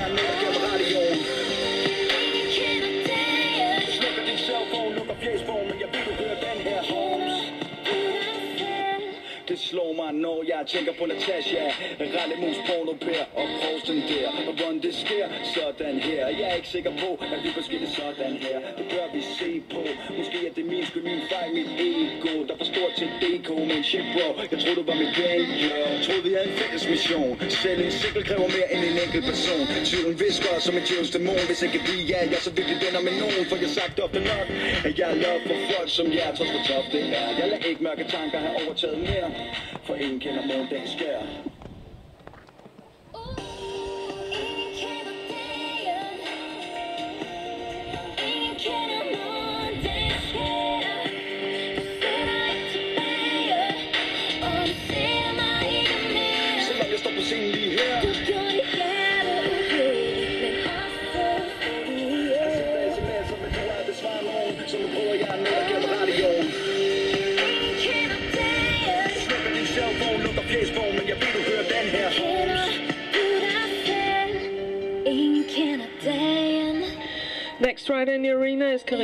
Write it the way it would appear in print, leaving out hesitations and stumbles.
jeg ned gennem radioen. Slukker din cellphone, lukker fjesbogen, men jeg vil du høre den her, Holmes. Det slår mig, når jeg tænker på Natasha. Rallemus, pornopær og posten der. Og hvordan det sker, sådan her. Jeg er ikke sikker på, at vi kan skille sådan her. Det bør vi se på. Måske er det min skyld, min fejl, mit ego. Der for stort til DK, men shit bro. Jeg troede du var mit ven, yeah. Jeg troede vi havde en fælles mission. Selv en cykel kræver mere end en enkelt person. Tvivlen visker som en djævels dæmon. Hvis jeg kan blive ja, jeg så virkelig venner med nogen. For jeg sagt ofte nok, at jeg er love for folk som jeg. Trods hvor tough det er. Jeg lader ikke mørke tanker have overtaget mere. For ingen kender morgendagens skær. Selvom jeg står på scenen lige her. Sms'er, men du har aldrig svaret nogen. Så nu prøver jeg ned gennem radioen. Lukker fjesbogen, men jeg vil du høre den her, Holmes. Next rider in the arena is Karim.